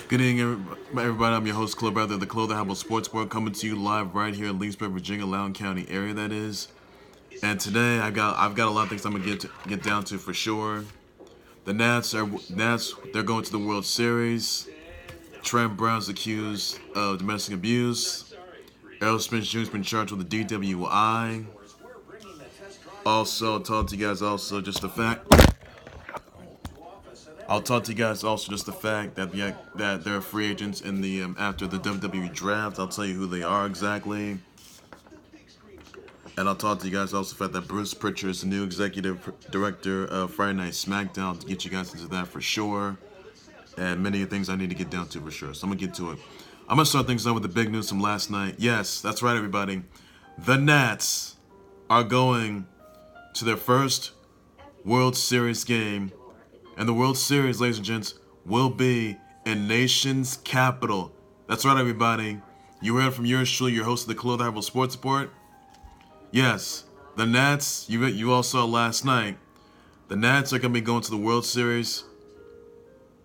Good evening, everybody. I'm your host, Club Brother, the Clothing Humble Sports Bar, coming to you live right here in Leesburg, Virginia, Loudoun County area. That is. And today I've got a lot of things I'm gonna get down to for sure. The Nats, they're going to the World Series. Trent Brown's accused of domestic abuse. Errol Spence Jr.'s been charged with a DWI. Also, talk to you guys also just the fact. I'll talk to you guys also just the fact that that there are free agents in the after the WWE draft. I'll tell you who they are exactly, and I'll talk to you guys also the fact that Bruce Pritchard is the new executive director of Friday Night SmackDown to get you guys into that for sure, and many things I need to get down to for sure. So I'm gonna get to it. I'm gonna start things off with the big news from last night. Yes, that's right, everybody. The Nats are going to their first World Series game. And the World Series, ladies and gents, will be in Nation's capital. That's right, everybody. You heard from yours truly, your host of the Clothing Humble Sports Report. Yes, the Nats, you all saw last night, the Nats are going to be going to the World Series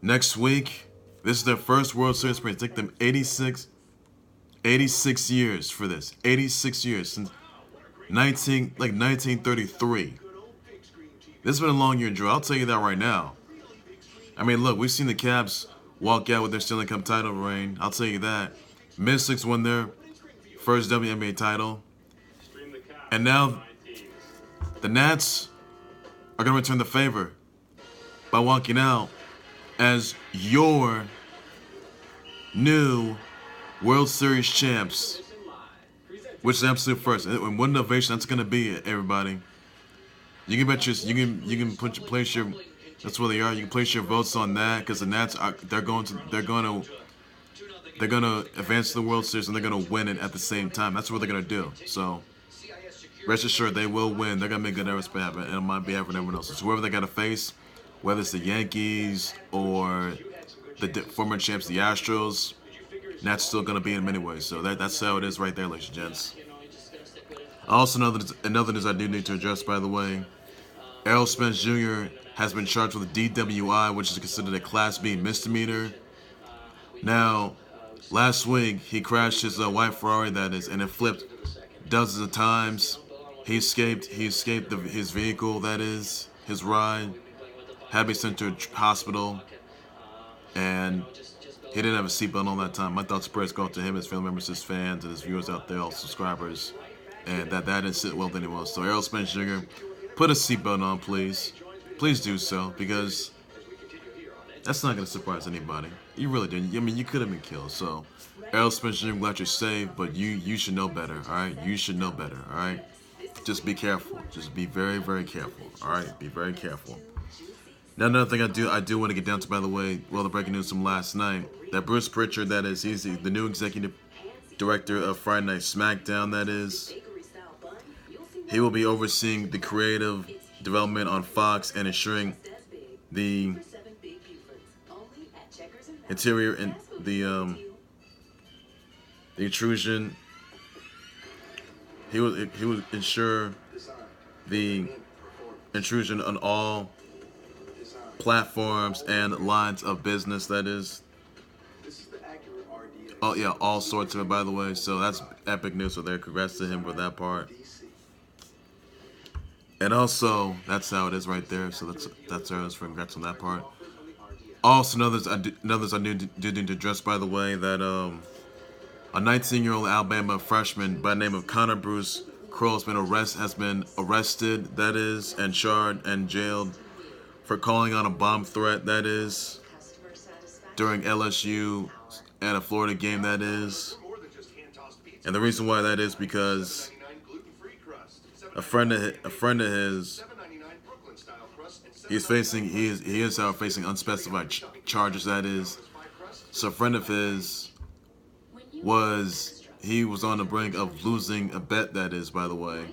next week. This is their first World Series appearance. It took them 86 years for this. 86 years, since 1933. This has been a long year, Drew. I'll tell you that right now. I mean, look, we've seen the Cavs walk out with their Stanley Cup title reign. I'll tell you that. Mystics won their first WNBA title. And now the Nats are going to return the favor by walking out as your new World Series champs, which is absolute first. And what innovation that's going to be, everybody. You can bet you can place your. That's where they are. You can place your votes on that because the Nats they're going to advance to the World Series and they're going to win it at the same time. That's what they're going to do. So rest assured they will win. They're going to make good efforts happen, and on my behalf and everyone else. So whoever they got to face, whether it's the Yankees or the former champs, the Astros, Nats still going to be in many ways. So that's how it is right there, ladies and gents. Also, another news I do need to address, by the way. Errol Spence Jr. has been charged with a DWI, which is considered a Class B misdemeanor. Now, last week, he crashed his white Ferrari, that is, and it flipped dozens of times. He escaped his vehicle, that is, his ride. Had to be sent to a hospital. And he didn't have a seatbelt all that time. My thoughts and prayers go out to him, his family members, his fans, and his viewers out there, all subscribers. And that didn't sit well with anyone. So Errol Spence Jr., put a seatbelt on, please. Please do so, because that's not going to surprise anybody. You really didn't. I mean, you could have been killed. So, Errol Spence Jr., I'm glad you're safe, but you should know better, all right? You should know better, all right? Just be careful. Just be very, very careful, all right? Be very careful. Now, another thing I do want to get down to, by the way, the breaking news from last night, that Bruce Pritchard, that is, he's the new executive director of Friday Night SmackDown, that is. He will be overseeing the creative development on Fox and ensuring the interior and the intrusion. He will ensure the intrusion on all platforms and lines of business. That is. Oh yeah, all sorts of it. By the way, so that's epic news. So there, congrats to him for that part. And also, that's how it is right there. So that's how it is for congrats on that part. Also, another I do need to address, by the way, that a 19-year-old Alabama freshman by the name of Connor Bruce Kroll has been arrested, that is, and charged and jailed for calling on a bomb threat, that is, during LSU and a Florida game, that is. And the reason why that is because a friend of his, he is facing unspecified charges, that is. So a friend of his was on the brink of losing a bet, that is, by the way.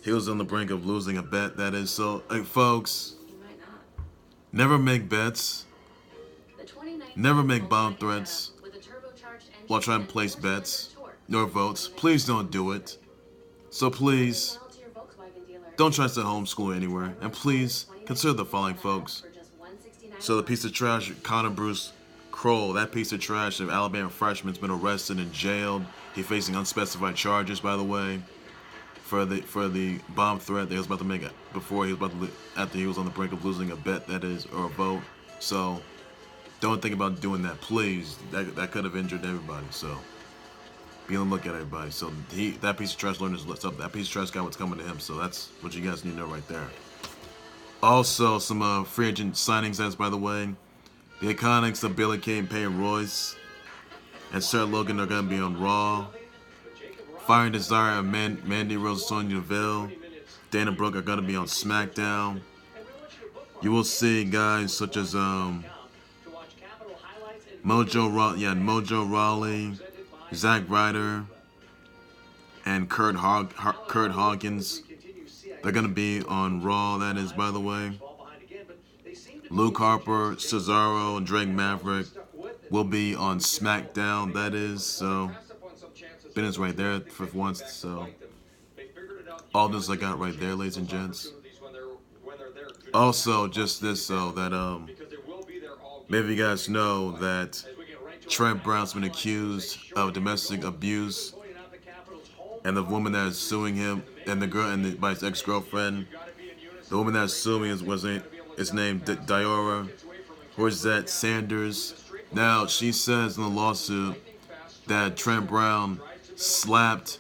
He was on the brink of losing a bet, that is. So, folks, never make bets. Never make bomb threats while trying to place bets nor votes. Please don't do it. So please, don't try to homeschool anywhere. And please, consider the following, folks. So the piece of trash, Connor Bruce Kroll, that piece of trash of Alabama freshman, has been arrested and jailed. He's facing unspecified charges, by the way, for the bomb threat that he was about to make before he was about to after he was on the brink of losing a bet, that is, or a vote. So don't think about doing that, please. That could have injured everybody. So be on the lookout, everybody. So that piece of trash learned his lesson. That piece of trash got what's coming to him. So that's what you guys need to know right there. Also, some free agent signings, as by the way, the Iconics of Billy Kay and Peyton Royce and Sarah Logan are going to be on Raw. Fire and Desire and Mandy Rose, Sonya Deville, Dana Brooke are going to be on SmackDown. You will see guys such as Mojo Rawley, Zack Ryder, and Kurt Hawkins. They're going to be on Raw, that is, by the way. Luke Harper, Cesaro, and Drake Maverick will be on SmackDown, that is. So, business right there for once. So, all this I got right there, ladies and gents. Also, just this, so that, maybe you guys know that Trent Brown's been accused of domestic abuse. And the woman that is suing him, and the girl, by his ex-girlfriend, the woman that is suing is named Diora Horzett Sanders. Now, she says in the lawsuit that Trent Brown slapped,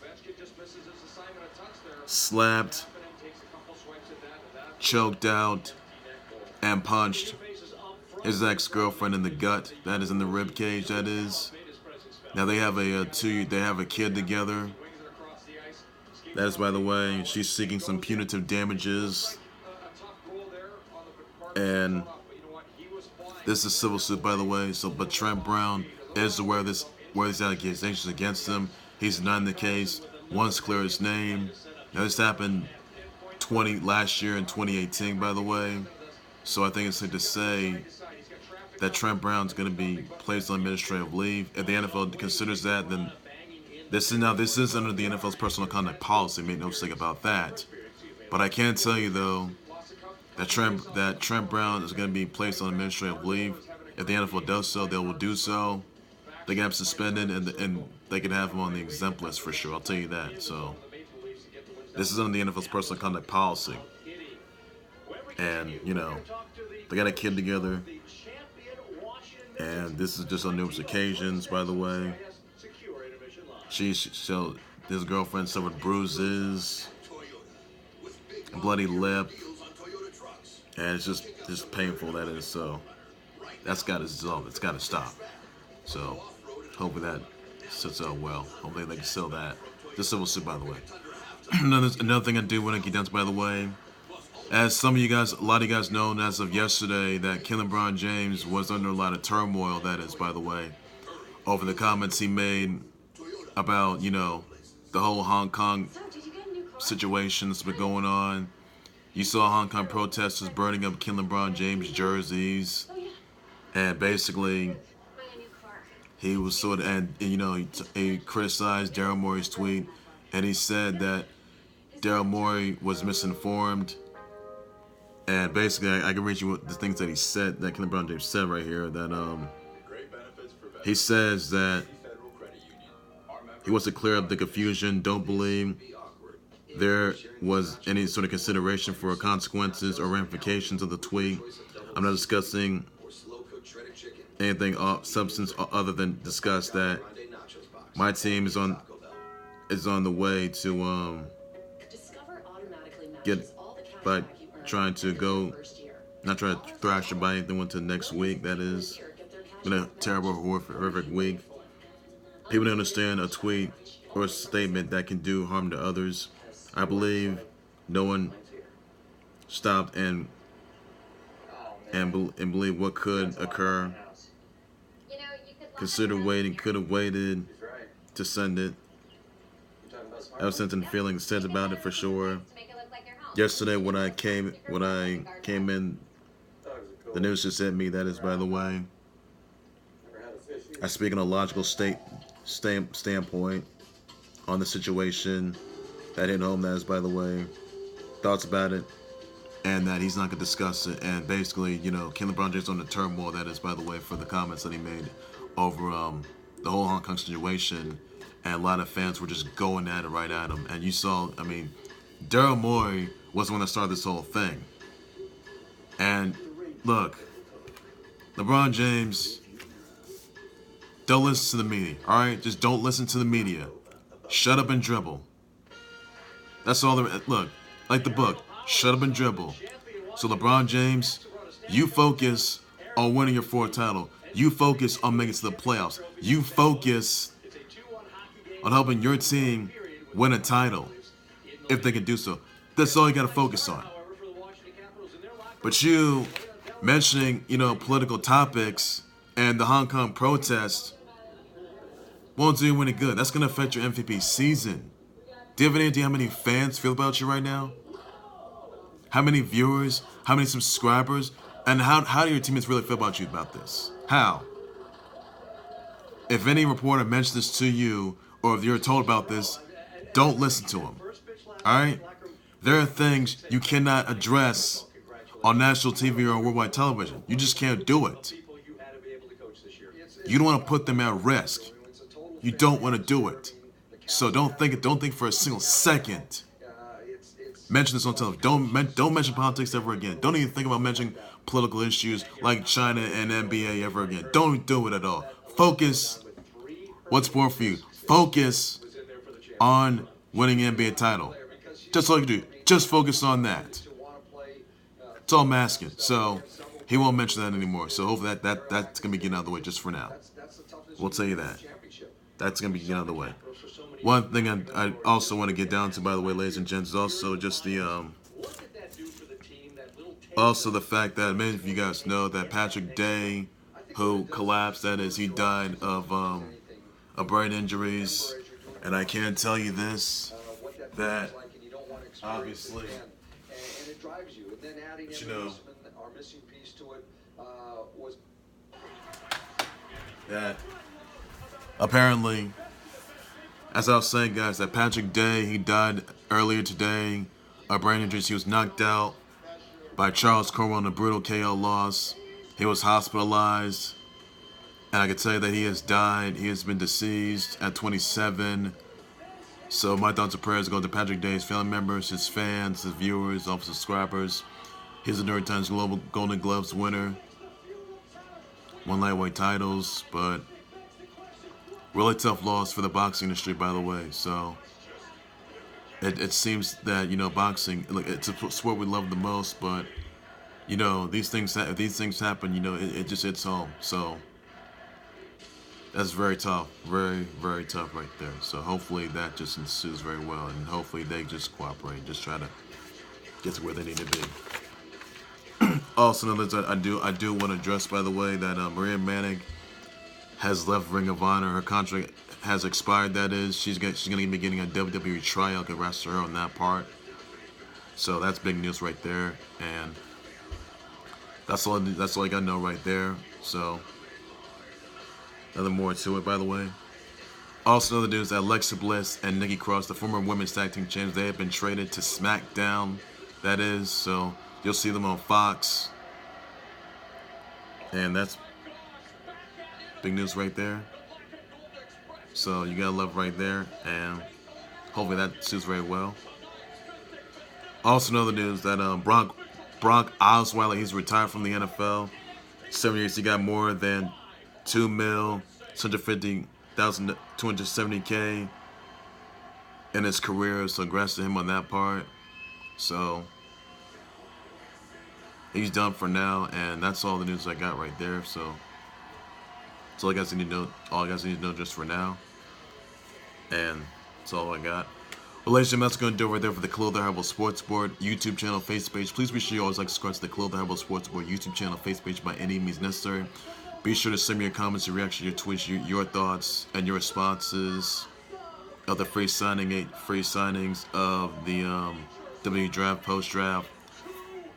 choked out, and punched his ex-girlfriend in the gut. That is in the rib cage. That is. Now they have a kid together. That is, by the way, she's seeking some punitive damages. And this is a civil suit, by the way. So, but Trent Brown is aware of these accusations against him. He's denying the case. Once clear his name. Now this happened last year in 2018, by the way. So I think it's safe to say that Trent Brown's going to be placed on administrative leave. If the NFL considers that, then this is under the NFL's personal conduct policy. Make no mistake about that. But I can tell you though that Trent Brown is going to be placed on administrative leave. If the NFL does so, they will do so. They can have him suspended, and they can have him on the exempt list for sure. I'll tell you that. So this is under the NFL's personal conduct policy. And they got a kid together, and this is just on numerous occasions, by the way. His girlfriend suffered bruises, a bloody lip, and it's just painful, that is. So that's got to dissolve. It's got to stop. So hopefully that sits out well. Hopefully they can sell that. The civil suit, by the way. Another thing I do want to get down to, by the way, as a lot of you guys know, and as of yesterday, that LeBron James was under a lot of turmoil, that is, by the way, over the comments he made about, the whole Hong Kong situation that's been going on. You saw Hong Kong protesters burning up LeBron James jerseys, and basically he was he criticized Daryl Morey's tweet, and he said that Daryl Morey was misinformed. And basically, I can read you the things that he said, that LeBron James said right here, that he says that he wants to clear up the confusion. Don't believe there was any sort of consideration for consequences or ramifications of the tweet. I'm not discussing anything substance other than discuss that my team is on the way to get by trying to not trying to thrash about anything until next week. That is been a terrible, horrific week. People don't understand a tweet or a statement that can do harm to others. I believe no one stopped and believe what could occur. Could have waited to send it. I was sensing feelings said about it for sure. Yesterday when I came in, the news just hit me, that is, by the way. I speak in a logical standpoint on the situation. That hit home, that is, by the way. Thoughts about it. and that he's not going to discuss it. And basically, King LeBron James on the turmoil that is, by the way, for the comments that he made over the whole Hong Kong situation. And a lot of fans were just going at it right at him. And you saw, Daryl Morey was the one that started this whole thing. And look, LeBron James, don't listen to the media, all right? Just don't listen to the media. Shut up and dribble. That's all. Look, like the book, shut up and dribble. So LeBron James, you focus on winning your fourth title. You focus on making it to the playoffs. You focus on helping your team win a title, if they can do so. That's all you got to focus on. But you mentioning, political topics and the Hong Kong protests won't do you any good. That's going to affect your MVP season. Do you have any idea how many fans feel about you right now? How many viewers? How many subscribers? And how do your teammates really feel about you about this? How? If any reporter mentions this to you, or if you're told about this, don't listen to them. Alright? There are things you cannot address on national TV or on worldwide television. You just can't do it. You don't want to put them at risk. You don't want to do it. So don't think for a single second. Mention this on television. Don't mention politics ever again. Don't even think about mentioning political issues like China and NBA ever again. Don't do it at all. Focus. What's more for you? Focus on winning an NBA title. Just all you do. Just focus on that. That's all I'm asking. So he won't mention that anymore. So hopefully that's gonna be getting out of the way just for now. We'll tell you that. That's gonna be getting out of the way. One thing I also want to get down to, by the way, ladies and gents, is also just the fact that many of you guys know that Patrick Day, who collapsed, that is, he died of brain injuries, and I can tell you this, that obviously, that apparently, as I was saying, guys, that Patrick Day, he died earlier today of brain injuries. He was knocked out by Charles Cornwell in a brutal KO loss. He was hospitalized, and I can tell you that he has died. He has been deceased at 27. So my thoughts and prayers go to Patrick Day's family members, his fans, his viewers, all his subscribers. He's a New York Times Global Golden Gloves winner. Won lightweight titles, but really tough loss for the boxing industry, by the way. So it seems that, boxing, look, it's a sport we love the most, but these things happen, it just hits home. So that's very tough, very, very tough right there. So hopefully that just ensues very well, and hopefully they just cooperate, just try to get to where they need to be. Also, another I do want to address, by the way, that Maria Manning has left Ring of Honor. Her contract has expired. That is, she's going to be getting a WWE tryout. Congrats to her on that part. So that's big news right there, and that's all I got to know right there. So nothing more to it, by the way. Also, another news that Alexa Bliss and Nikki Cross, the former women's tag team champions, they have been traded to SmackDown. That is, so you'll see them on Fox, and that's big news right there. So you gotta love right there, and hopefully that suits very well. Also, another news that Brock Osweiler, he's retired from the NFL. 7 years, he got more than $2,650,270K in his career. So congrats to him on that part. So he's done for now, and that's all the news I got right there. So that's all I guys need to know. All you guys need to know just for now, and that's all I got. Well, ladies and gentlemen, that's going to do it right there for the Clothing Herbal Sports Board YouTube channel, Facebook page. Please be sure you always like to subscribe to the Clothing Herbal Sports Board YouTube channel, Facebook page by any means necessary. Be sure to send me your comments, your reaction, your tweets, your thoughts, and your responses of the free signings of the W draft, post draft.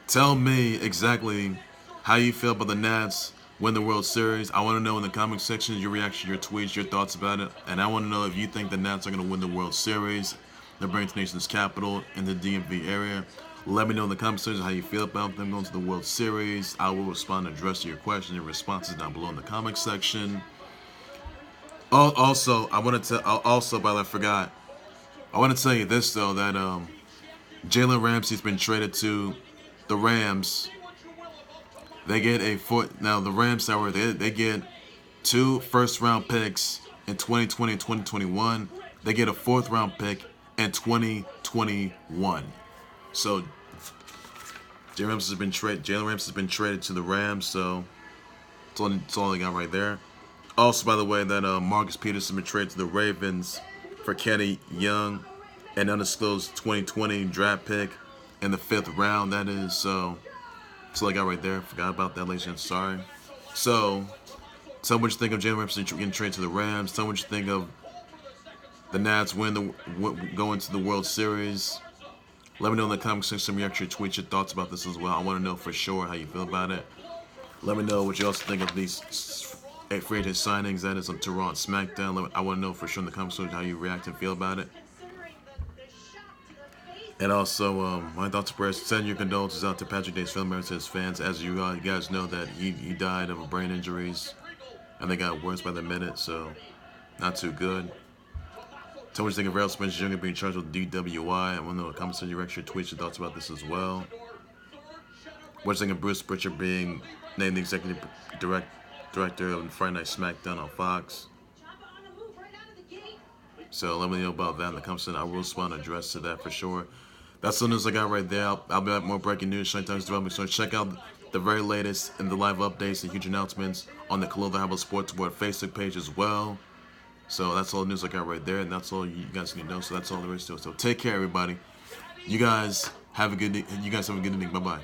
Tell me exactly how you feel about the Nats win the World Series. I want to know in the comment section your reaction, your tweets, your thoughts about it. And I want to know if you think the Nats are going to win the World Series. They're bringing to the nation's capital in the DMV area. Let me know in the comment section how you feel about them going to the World Series. I will respond and address your questions and responses down below in the comment section. Also, I wanted to. Also, but I forgot. I want to tell you this though, that Jalen Ramsey's been traded to the Rams. They get a foot. Now the Rams, they get 2 first-round picks in 2020 and 2021. They get a 4th-round pick in 2021. So Jalen Ramsey has been traded to the Rams. So that's all I got right there. Also, by the way, that Marcus Peters has been traded to the Ravens for Kenny Young, an undisclosed 2020 draft pick in the 5th round. That is, so that's all I got right there. Forgot about that, ladies and sorry. So, tell me what you think of Jalen Ramsey getting traded to the Rams. Tell me what you think of the Nats going to the World Series. Let me know in the comment section. You actually tweet your thoughts about this as well. I want to know for sure how you feel about it. Let me know what you also think of these free agent signings. That is on Toronto SmackDown. I want to know for sure in the comment section how you react and feel about it. And also, my thoughts and prayers. Send your condolences out to Patrick Day's family members and his fans. As you guys know that he died of brain injuries, and they got worse by the minute, so not too good. Tell me what you think of Errol Spence Jr. being charged with DWI. I want to know in the comment section. You actually tweet your thoughts about this as well. What do you think of Bruce Pritchard being named the executive director of Friday Night SmackDown on Fox? So let me know about that in the comment section. I will respond and address to that for sure. That's the news I got right there. I'll be back with more breaking news, showing times development. So check out the very latest and the live updates and huge announcements on the Cologne Harbor Sports Board Facebook page as well. So that's all the news I got right there, and that's all you guys need to know. So that's all there is to it. So take care, everybody. You guys have a good evening. Bye bye.